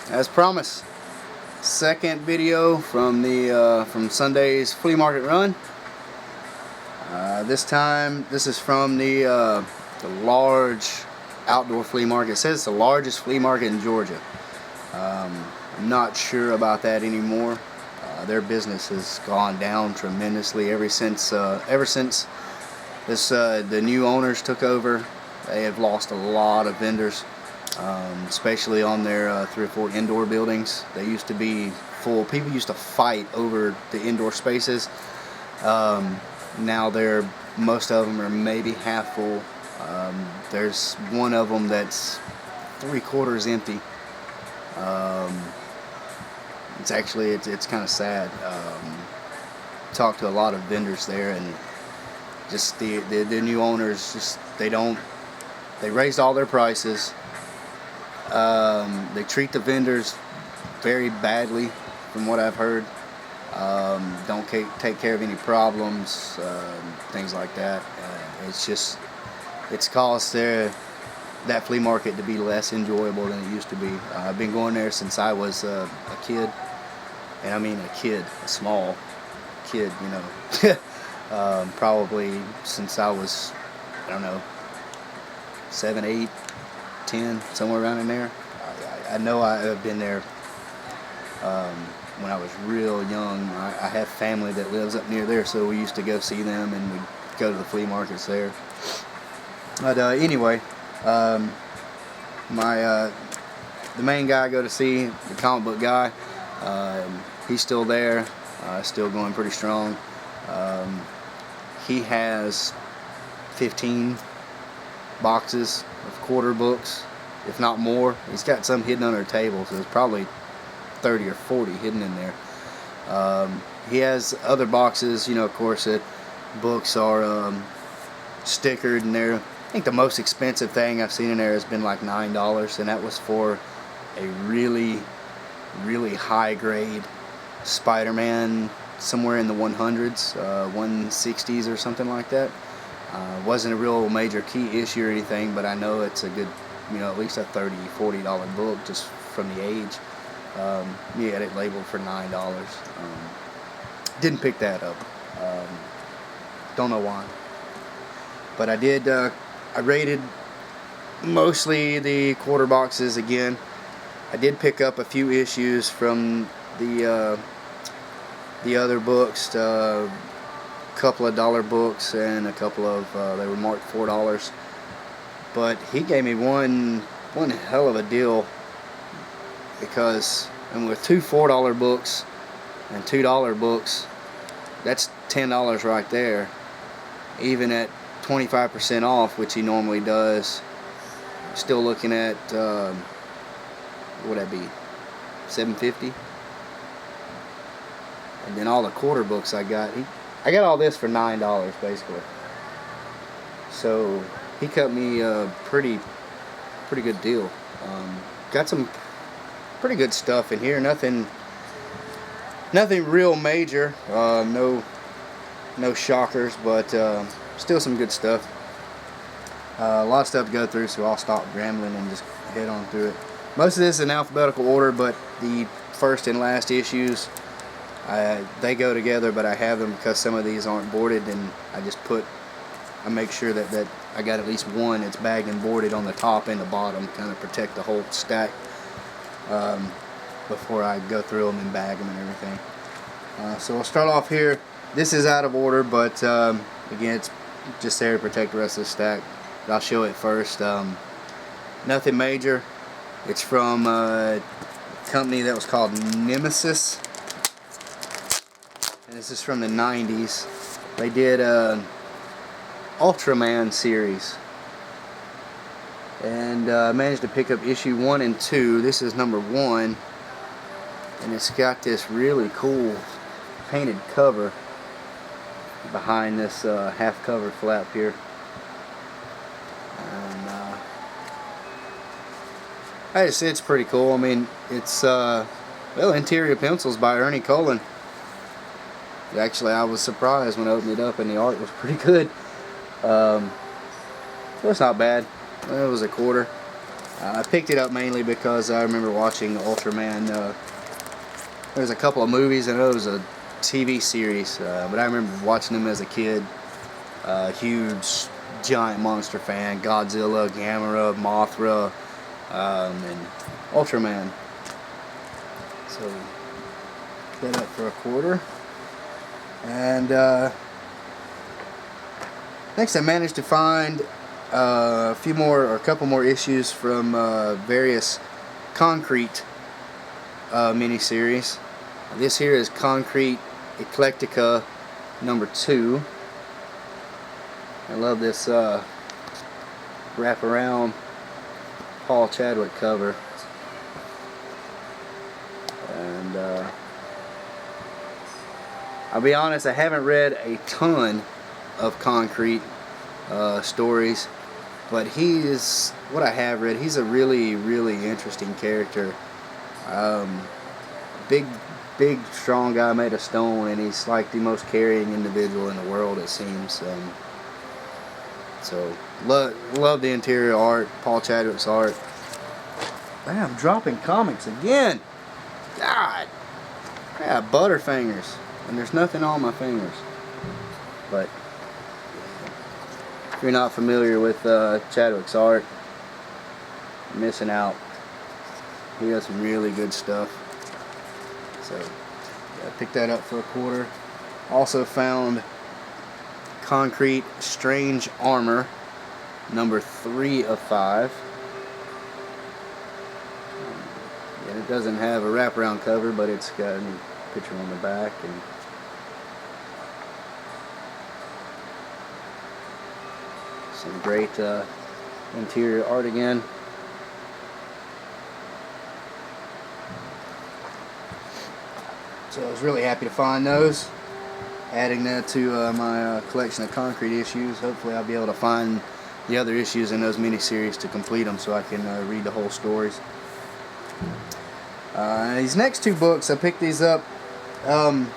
As promised, second video from the from Sunday's flea market run. This time, this is from the large outdoor flea market. It says it's the largest flea market in Georgia. I'm not sure about that anymore. Their business has gone down tremendously ever since this the new owners took over. They have lost a lot of vendors, especially on their 3 or 4 indoor buildings. They used to be full. People used to fight over the indoor spaces. Now most of them are maybe half full. There's one of them that's 3/4 empty. It's kind of sad. Talked to a lot of vendors there, and just the new owners, they raised all their prices. They treat the vendors very badly, from what I've heard. Don't take care of any problems, things like that. It's caused that flea market to be less enjoyable than it used to be. I've been going there since I was a kid, and I mean a small kid, you know. Probably since I was, I don't know, 7, 8, 10, somewhere around in there. I know I've been there when I was real young. I have family that lives up near there, so we used to go see them, and we'd go to the flea markets there. But anyway, the main guy I go to see, the comic book guy, he's still there, still going pretty strong. He has 15 boxes of quarter books, if not more. He's got some hidden under a table, so there's probably 30 or 40 hidden in there. He has other boxes, you know, of course, that books are stickered, and I think the most expensive thing I've seen in there has been like $9, and that was for a really, really high grade Spider-Man, somewhere in the 100s, 160s or something like that. Wasn't a real major key issue or anything, but I know it's a good, you know, at least a $30, $40 book just from the age. He had it labeled for $9. Didn't pick that up. Don't know why. But I did. I rated mostly the quarter boxes again. I did pick up a few issues from the other books, a couple of dollar books, and a couple of they were marked $4. But he gave me one hell of a deal, because with 2 $4 books and $2 books, that's $10 right there. Even at 25% off, which he normally does, still looking at what would that be, $7.50. And then all the quarter books I got all this for $9 basically. So he cut me a pretty good deal. Got some pretty good stuff in here. Nothing real major. No shockers, but still some good stuff. A lot of stuff to go through, so I'll stop rambling and just head on through it. Most of this is in alphabetical order, but the first and last issues, they go together, but I have them because some of these aren't boarded, and I make sure that I got at least one that's bagged and boarded on the top and the bottom, kind of protect the whole stack before I go through them and bag them and everything. So I'll start off here. This is out of order, but again, it's just there to protect the rest of the stack. But I'll show it first. Nothing major. It's from a company that was called Nemesis, and this is from the 90s. They did Ultraman series, and managed to pick up issue 1 and 2. This is number 1, and it's got this really cool painted cover behind this half cover flap here, and it's pretty cool. I mean, it's interior pencils by Ernie Colin. Actually, I was surprised when I opened it up, and the art was pretty good. So it's not bad. It was a quarter. I picked it up mainly because I remember watching Ultraman. There's a couple of movies, and it was a TV series, but I remember watching them as a kid. Huge, giant monster fan. Godzilla, Gamera, Mothra, and Ultraman. So, that up for $1. And next I managed to find a couple more issues from various Concrete miniseries. This here is Concrete Eclectica #2. I love this wraparound Paul Chadwick cover. And I'll be honest, I haven't read a ton of Concrete stories, but he is, what I have read, he's a really, really interesting character. Big, strong guy made of stone, and he's like the most caring individual in the world, it seems. So, love the interior art, Paul Chadwick's art. Man, I'm dropping comics again. God, I got butterfingers, and there's nothing on my fingers. But if you're not familiar with Chadwick's art, you're missing out. He does some really good stuff. So, yeah, I picked that up for $1. Also found Concrete Strange Armor #3 of 5. And it doesn't have a wraparound cover, but it's got a neat picture on the back. And some great interior art again. So I was really happy to find those. Adding that to my collection of Concrete issues. Hopefully I'll be able to find the other issues in those miniseries to complete them so I can read the whole stories. These next 2 books, I picked these up. I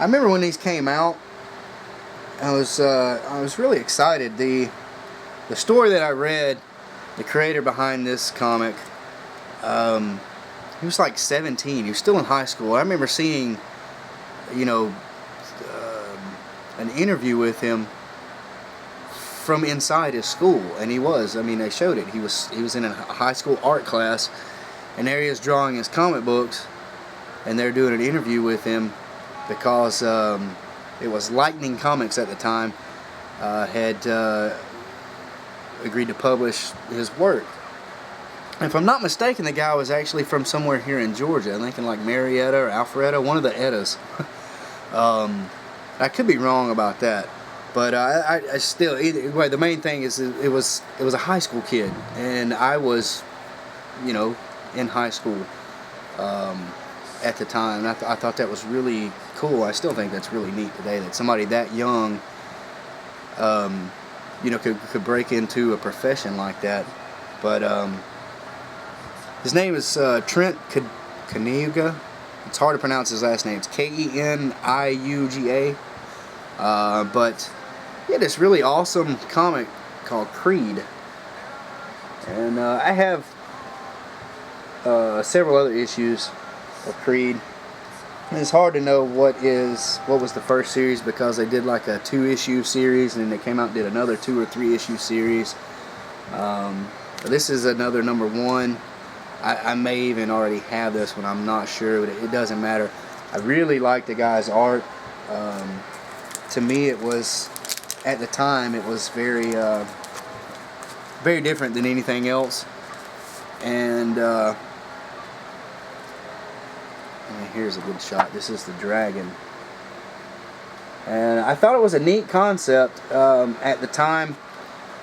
remember when these came out, I was really excited. The story that I read, the creator behind this comic, he was like 17. He was still in high school. I remember seeing, an interview with him from inside his school, and they showed it. He was in a high school art class, and there he is drawing his comic books, and they're doing an interview with him because it was Lightning Comics at the time had agreed to publish his work. And if I'm not mistaken, the guy was actually from somewhere here in Georgia. I think in like Marietta or Alpharetta, one of the Eddas. I could be wrong about that, but I still, either way, the main thing is it was a high school kid, and I was, in high school at the time. And I thought that was really cool. I still think that's really neat today that somebody that young, could break into a profession like that. But his name is Trent Keniuga. It's hard to pronounce his last name. It's Keniuga. But he had this really awesome comic called Creed. And I have several other issues of Creed. And it's hard to know what was the first series, because they did like a 2-issue series, and then they came out and did another 2 or 3 issue series. But this is another #1. I may even already have this one, I'm not sure, but it doesn't matter. I really like the guy's art. To me, it was, at the time, it was very very different than anything else. And here's a good shot. This is the dragon. And I thought it was a neat concept. At the time,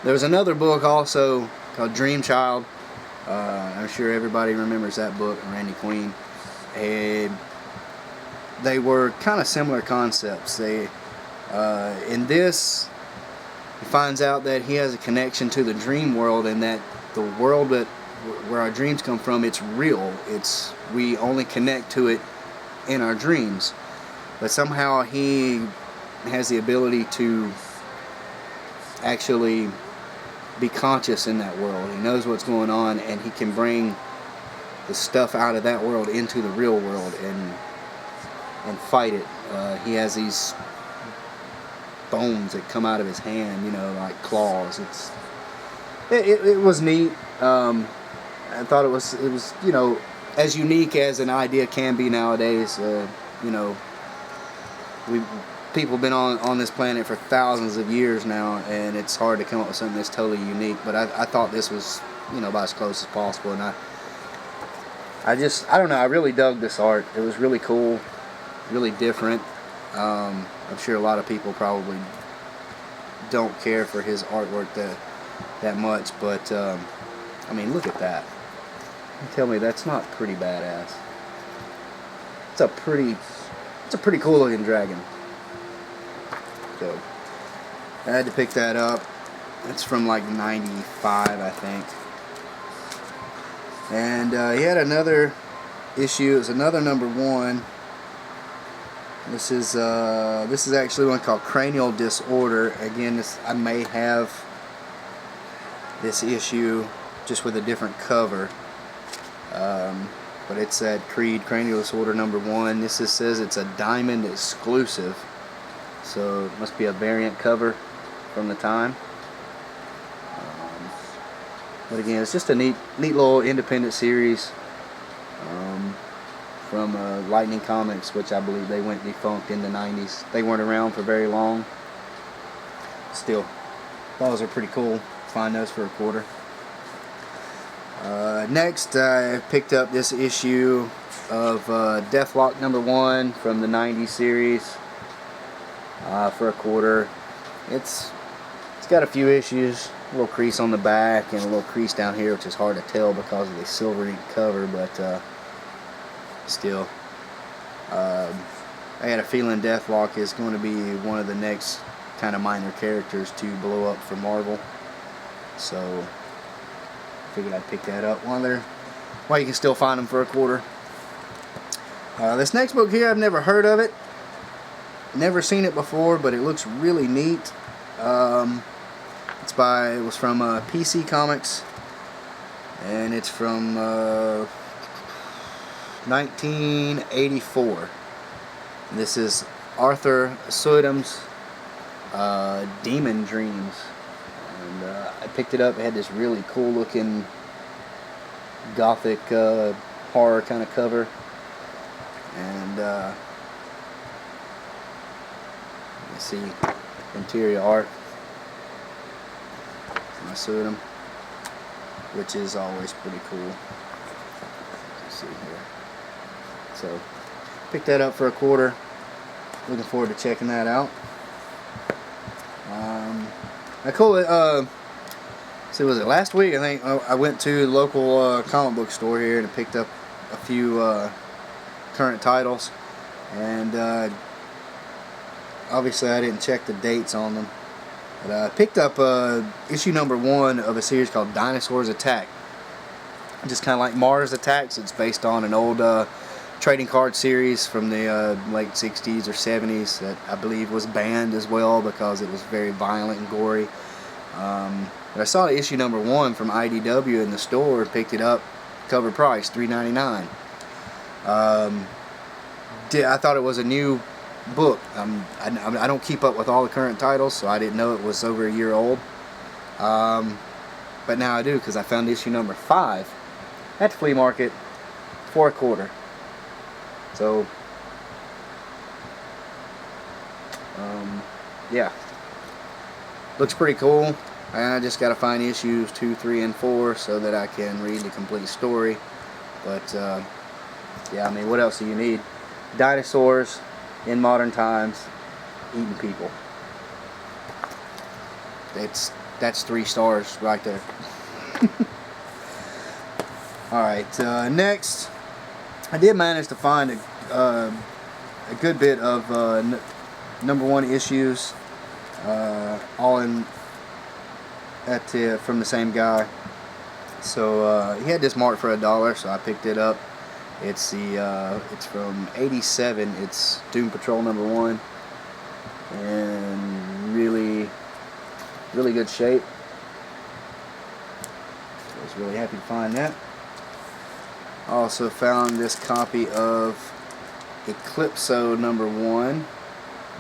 there was another book also called Dream Child. I'm sure everybody remembers that book, Randy Queen. And they were kind of similar concepts. In this, he finds out that he has a connection to the dream world, and that the world where our dreams come from, it's real. We only connect to it in our dreams. But somehow he has the ability to actually be conscious in that world. He knows what's going on, and he can bring the stuff out of that world into the real world and fight it. He has these bones that come out of his hand, you know, like claws. It was neat. I thought it was you know, as unique as an idea can be nowadays. You know, people have been on this planet for thousands of years now, and it's hard to come up with something that's totally unique. But I thought this was, you know, about as close as possible, and I don't know, I really dug this art. It was really cool, really different. I'm sure a lot of people probably don't care for his artwork that much, but I mean, look at that. You tell me that's not pretty badass. It's a pretty cool looking dragon. So I had to pick that up. It's from like 95, I think. And he had another issue. It's another #1. This is actually one called Cranial Disorder. Again, I may have this issue just with a different cover, but it's at Creed Cranial Disorder #1. This says it's a diamond exclusive, so it must be a variant cover from the time. But again, it's just a neat little independent series from Lightning Comics, which I believe they went defunct in the 90s. They weren't around for very long. Still, those are pretty cool. Find those for $1. Next, I picked up this issue of Deathlock #1 from the 90s series for $1. It's got a few issues, a little crease on the back and a little crease down here, which is hard to tell because of the silver ink cover, but still, I had a feeling Deathlock is going to be one of the next kind of minor characters to blow up for Marvel, so figured I'd pick that up while you can still find them for $1. This next book here, I've never heard of it, never seen it before, but it looks really neat. It was from PC Comics, and it's from 1984. This is Arthur Soydam's Demon Dreams, and I picked it up. It had this really cool looking gothic horror kind of cover, and let's see, interior art. I Soydam, which is always pretty cool. Let's see here. So, picked that up for $1. Looking forward to checking that out. So was it last week? I think I went to the local comic book store here and picked up a few current titles, and obviously I didn't check the dates on them. But I picked up issue #1 of a series called Dinosaurs Attack. Just kind of like Mars Attacks. It's based on an old trading card series from the late 60s or 70s that I believe was banned as well because it was very violent and gory. But I saw issue #1 from IDW in the store and picked it up. Cover price $3.99. I thought it was a new book. I don't keep up with all the current titles, so I didn't know it was over a year old. But now I do, because I found issue #5 at the flea market for $1. So, yeah, looks pretty cool. I just got to find issues 2, 3, and 4 so that I can read the complete story. But yeah, I mean, what else do you need? Dinosaurs in modern times eating people. That's 3 stars right there. Alright, next, I did manage to find a good bit of #1 issues, all from the same guy. So he had this marked for $1, so I picked it up. It's from '87. It's Doom Patrol #1, and really good shape. was really happy to find that. I also found this copy of Eclipso #1,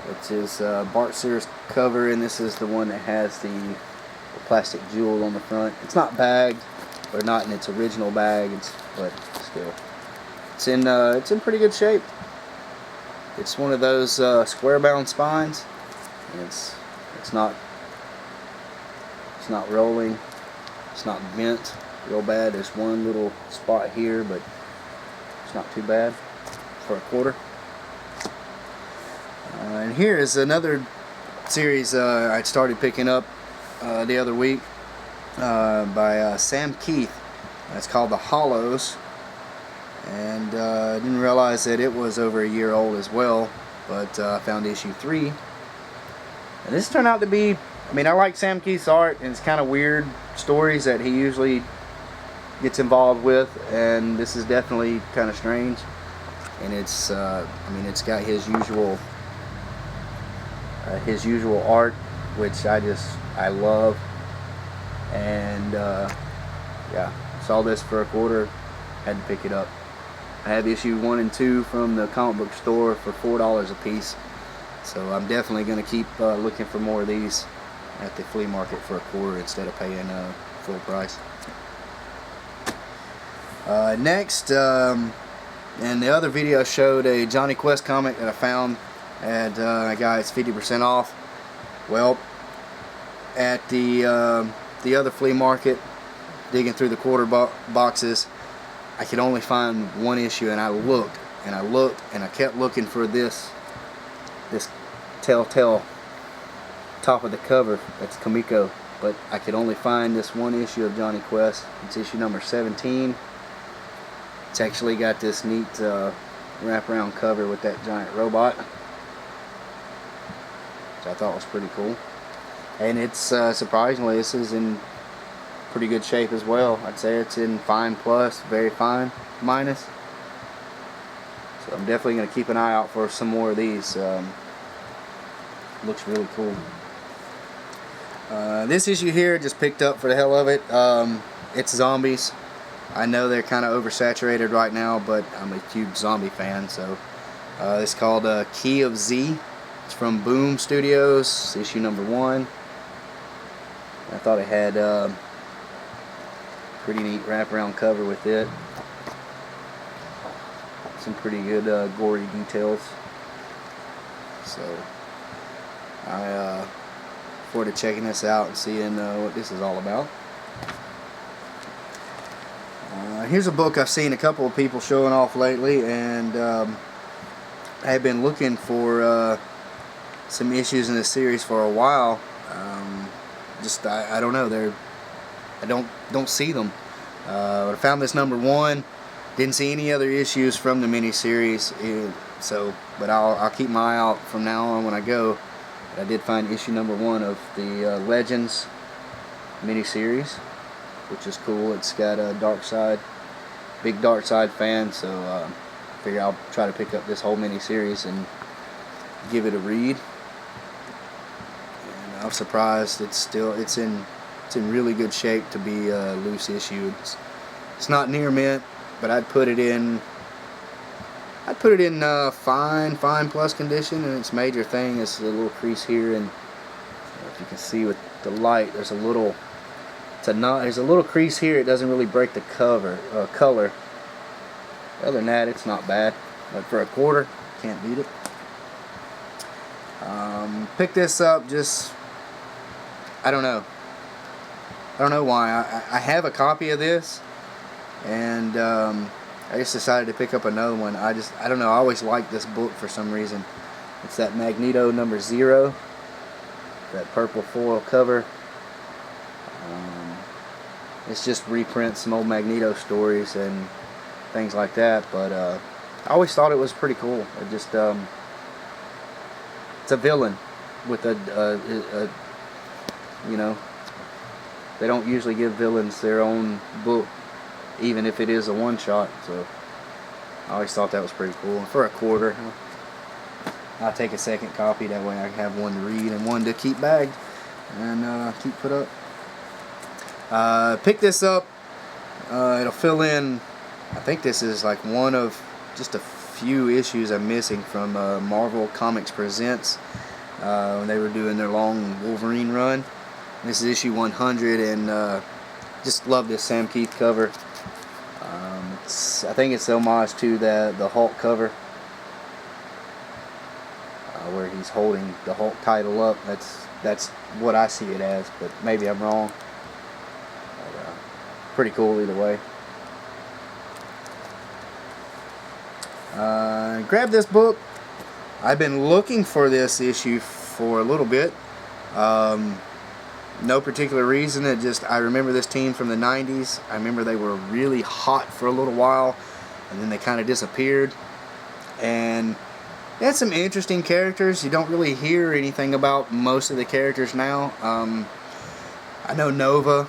which is Bart Sears cover, and this is the one that has the plastic jewel on the front. It's not bagged, or not in its original bag, but still, it's in pretty good shape. It's one of those square bound spines, and it's not rolling, it's not bent real bad. There's one little spot here, but it's not too bad for a quarter. And here is another series I started picking up the other week by Sam Keith. It's called The Hollows, and I didn't realize that it was over a year old as well, but I found issue 3, and this turned out to be, I mean, I like Sam Keith's art, and it's kind of weird stories that he usually gets involved with, and this is definitely kind of strange. And it's I mean, it's got his usual art, which I love. And yeah, saw this for a quarter, had to pick it up. I have issue 1 and 2 from the comic book store for $4 a piece, so I'm definitely going to keep looking for more of these at the flea market for a quarter instead of paying full price. Next, and the other video showed a Johnny Quest comic that I found, and I got it's 50% off. Well, at the other flea market, digging through the quarter boxes, I could only find one issue, and I looked and I looked and I kept looking for this telltale top of the cover. That's Kamiko, but I could only find this one issue of Johnny Quest. It's issue number 17. It's actually got this neat wraparound cover with that giant robot, which I thought was pretty cool. And it's surprisingly, this is in pretty good shape as well. I'd say it's in fine plus, very fine minus. So I'm definitely going to keep an eye out for some more of these. Looks really cool. This issue here, just picked up for the hell of it. It's zombies. I know they're kind of oversaturated right now, but I'm a huge zombie fan. So it's called Key of Z. It's from Boom Studios, issue number 1. I thought it had pretty neat wraparound cover with it. Some pretty good gory details. So I look forward to checking this out and seeing what this is all about. Here's a book I've seen a couple of people showing off lately, and I have been looking for some issues in this series for a while. I don't know, I don't see them. But I found this number 1. Didn't see any other issues from the miniseries, but I'll keep my eye out from now on when I go. But I did find issue number 1 of the Legends miniseries, which is cool. It's got a big Dark Side fan, so I figure I'll try to pick up this whole miniseries and give it a read. And I'm surprised it's in really good shape to be loose issue. It's not near mint, but I'd put it in fine plus condition, and its major thing is a little crease here, and if you can see with the light, there's a little crease here. It doesn't really break the color. Other than that, it's not bad, but for a quarter, can't beat it. Pick this up, just I don't know why. I have a copy of this, and I just decided to pick up another one. I don't know, I always liked this book for some reason. It's that Magneto #0, that purple foil cover. It's just reprints some old Magneto stories and things like that, but I always thought it was pretty cool. It just it's a villain with a you know, they don't usually give villains their own book, even if it is a one-shot. So I always thought that was pretty cool. And for a quarter, I'll take a second copy. That way I have one to read and one to keep bagged and keep put up. Picked this up It'll fill in, I think this is like one of just a few issues I'm missing from Marvel Comics Presents when they were doing their long Wolverine run. This is issue 100, and just love this Sam Keith cover. I think it's homage to the Hulk cover, where he's holding the Hulk title up. That's what I see it as, but maybe I'm wrong. But, pretty cool either way. Grab this book. I've been looking for this issue for a little bit. No particular reason. I remember this team from the 90s. I remember they were really hot for a little while, and then they kind of disappeared. And they had some interesting characters. You don't really hear anything about most of the characters now. I know Nova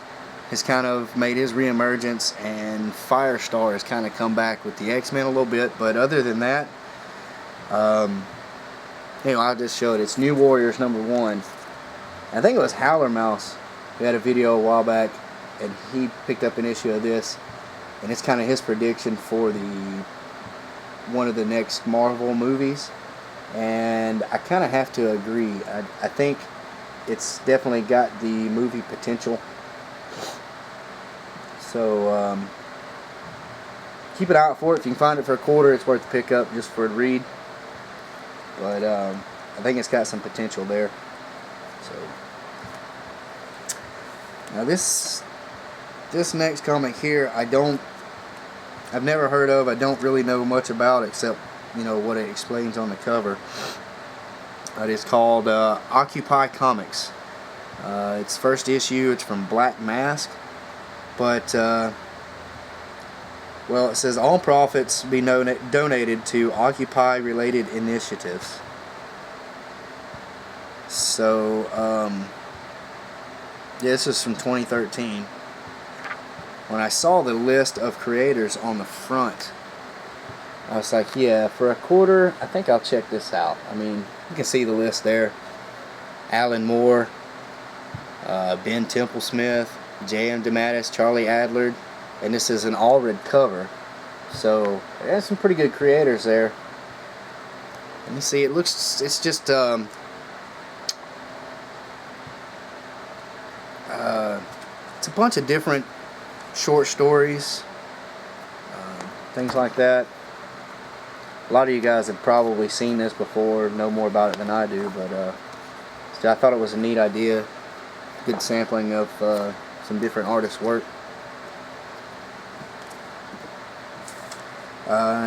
has kind of made his reemergence, and Firestar has kind of come back with the X-Men a little bit. But other than that, I'll just show it. It's New Warriors #1. I think it was Howler Mouse who had a video a while back, and he picked up an issue of this, and it's kind of his prediction for one of the next Marvel movies, and I kind of have to agree. I think it's definitely got the movie potential. So keep an eye out for it. If you can find it for a quarter, it's worth the pickup just for a read. But I think it's got some potential there. So now this next comic here, I've never heard of. I don't really know much about, except what it explains on the cover. It's called Occupy Comics. It's first issue. It's from Black Mask, but well, it says all profits be donated to Occupy related initiatives. So yeah, this is from 2013. When I saw the list of creators on the front, I was like, yeah, for a quarter, I think I'll check this out. I mean, you can see the list there. Alan Moore, Ben Templesmith, J.M. DeMatteis, Charlie Adler, and this is an all-red cover. So, there's some pretty good creators there. Let me see, it's just, it's a bunch of different short stories, things like that. A lot of you guys have probably seen this before, know more about it than I do, but I thought it was a neat idea. Good sampling of some different artists' work.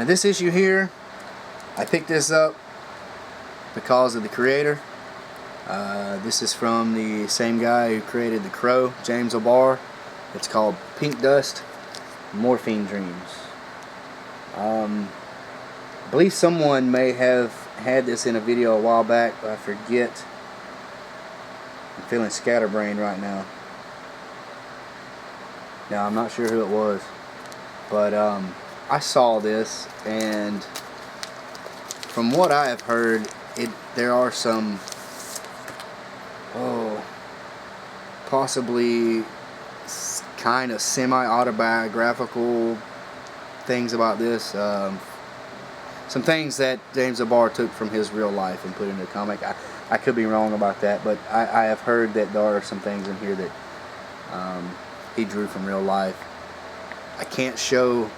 This issue here, I picked this up because of the creator. This is from the same guy who created The Crow, James O'Barr. It's called Pink Dust, Morphine Dreams. I believe someone may have had this in a video a while back, but I forget. I'm feeling scatterbrained right now. Now, I'm not sure who it was, but I saw this, and from what I have heard, there are some possibly kind of semi-autobiographical things about this. Some things that James O'Barr took from his real life and put into a comic. I could be wrong about that, but I have heard that there are some things in here that he drew from real life. I can't show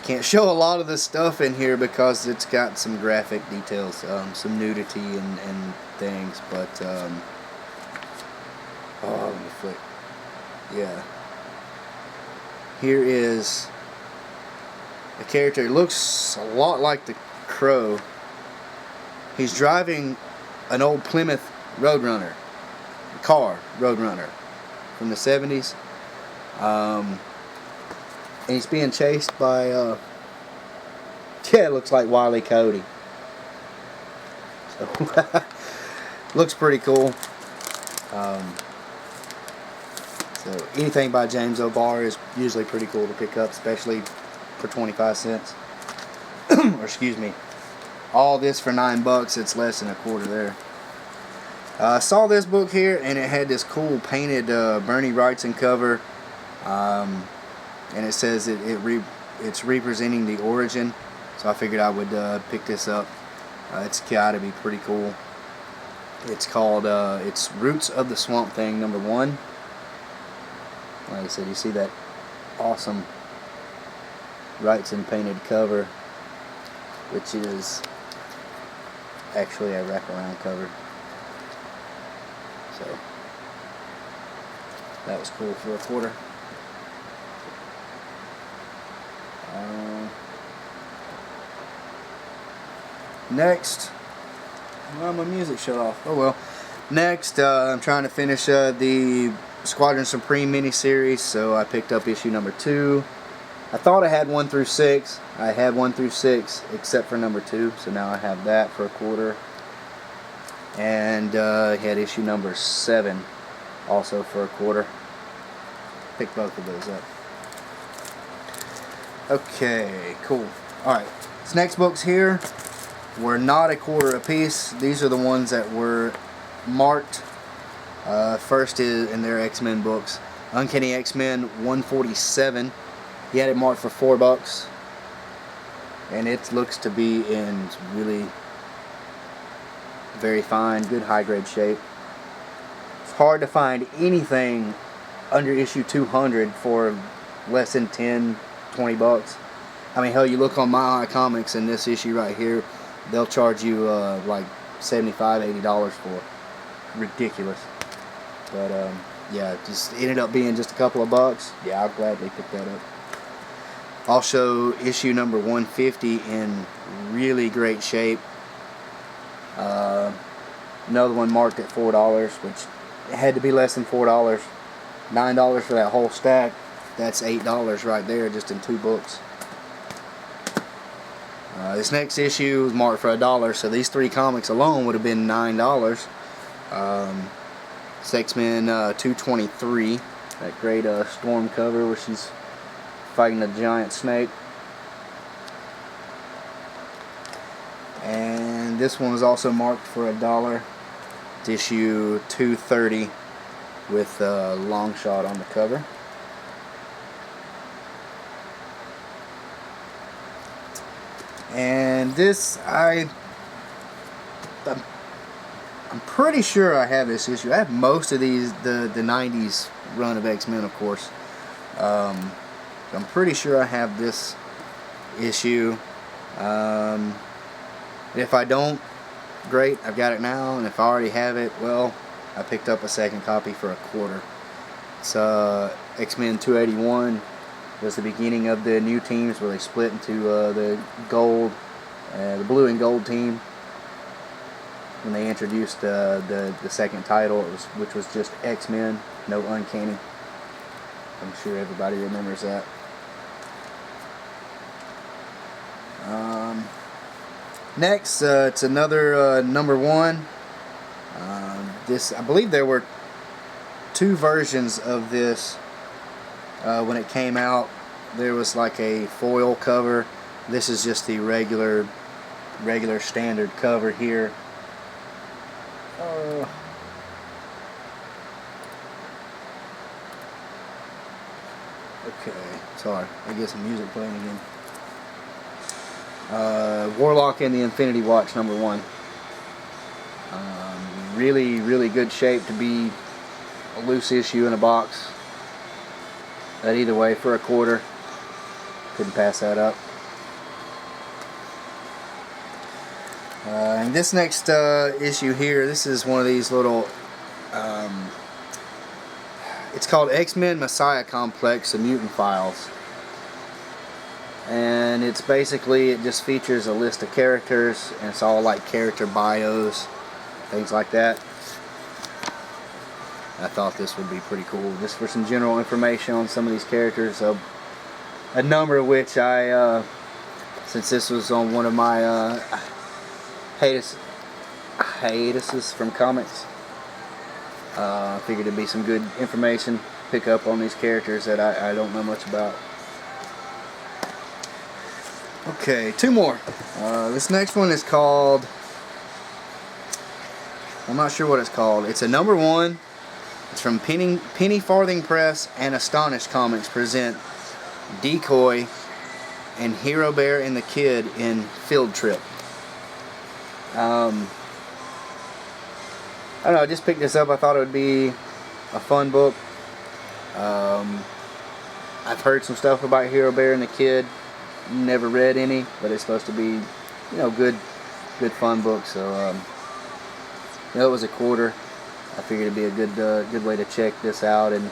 a lot of the stuff in here because it's got some graphic details, some nudity and things, but let me flick. Yeah. Here is a character who looks a lot like the Crow. He's driving an old Plymouth Roadrunner, car Roadrunner from the 70s. And he's being chased by yeah, it looks like Wile E. Coyote. So looks pretty cool. So anything by James O'Barr is usually pretty cool to pick up, especially for 25 cents. Or excuse me, all this for $9. It's less than a quarter there. I saw this book here, and it had this cool painted Bernie Wrightson cover. and it says it's representing the origin, so I figured I would pick this up. It's got to be pretty cool. It's called it's Roots of the Swamp Thing #1. Like I said, you see that awesome Wrightson painted cover, which is actually a wraparound cover. So that was cool for $1. Next, well, my music shut off. Oh well. Next, I'm trying to finish the Squadron Supreme miniseries, so I picked up issue #2. I thought I had 1 through 6. I had 1 through 6, except for #2, so now I have that for $1. And I had issue #7, also for $1. Picked both of those up. Okay, cool. Alright, this next books here were not $1 a piece. These are the ones that were marked. First is in their X-Men books, Uncanny X-Men 147. He had it marked for $4, and it looks to be in really very fine, good high grade shape. It's hard to find anything under issue 200 for less than $10-20. I mean, hell, you look on My High Comics and this issue right here, they'll charge you like $75-80 for it. Ridiculous. But yeah, it just ended up being just a couple of bucks. Yeah, I'll gladly pick that up. Also, issue #150 in really great shape. Another one marked at $4, which had to be less than $4. $9 for that whole stack. That's $8 right there, just in 2 books. This next issue was marked for $1, so these 3 comics alone would have been $9. It's X-Men 223, that great Storm cover where she's fighting a giant snake. And this one was also marked for $1. It's issue 230 with long shot on the cover. And this, I'm pretty sure I have this issue. I have most of these, the 90s run of X-Men, of course. I'm pretty sure I have this issue. If I don't, great, I've got it now. And if I already have it, well, I picked up a second copy for $1. It's X-Men 281. Was the beginning of the new teams where they split into the gold, the blue and gold team. When they introduced the second title, which was just X-Men, no Uncanny. I'm sure everybody remembers that. Next, it's another #1. This, I believe there were 2 versions of this when it came out. There was like a foil cover. This is just the regular standard cover here. Okay, sorry, I get some music playing again. Warlock and the Infinity Watch #1. Really good shape to be a loose issue in a box. But either way, for $1, couldn't pass that up. And this next issue here, this is one of these little, it's called X-Men Messiah Complex, The Mutant Files. And it's basically, it just features a list of characters, and it's all like character bios, things like that. I thought this would be pretty cool, just for some general information on some of these characters, a number of which I, since this was on one of my hiatuses from comics, I figured it'd be some good information, pick up on these characters that I don't know much about. Okay, 2 more. This next one is called, I'm not sure what it's called. It's a #1. It's from Penny Farthing Press and Astonish Comics present Decoy and Hero Bear and the Kid in Field Trip. I don't know, I just picked this up. I thought it would be a fun book. I've heard some stuff about Hero Bear and the Kid. Never read any, but it's supposed to be, you know, good fun book. So, you know, it was a quarter. I figured it'd be a good way to check this out. And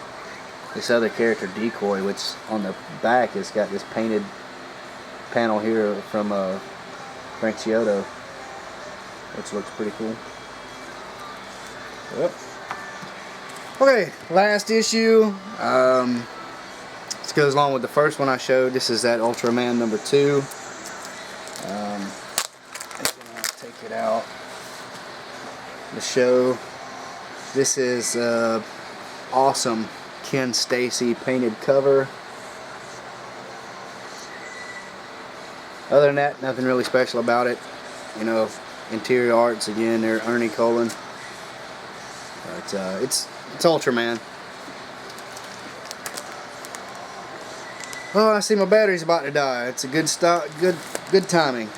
this other character, Decoy, which on the back has got this painted panel here from Frank Chiodo, which looks pretty cool. Yep. Okay, last issue. This goes along with the first one I showed. This is that Ultraman number 2. I'll take it out. The show. This is awesome Ken Stacy painted cover. Other than that, nothing really special about it. You know, interior arts again. They're Ernie Colin. But it's Ultraman. Oh, I see my battery's about to die. It's a good stop. Good timing.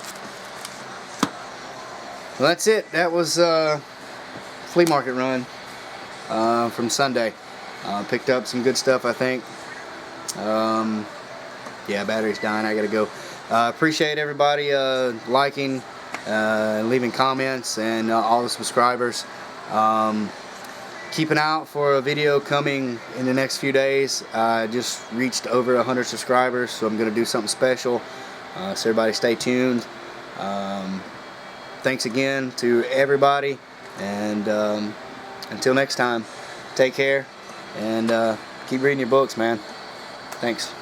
Well, that's it. That was flea market run from Sunday. Picked up some good stuff, I think. Yeah, battery's dying. I gotta go. Appreciate everybody liking, leaving comments, and all the subscribers. Keep an eye out for a video coming in the next few days. I just reached over 100 subscribers, so I'm going to do something special. So everybody stay tuned. Thanks again to everybody, and until next time, take care, and keep reading your books, man. Thanks.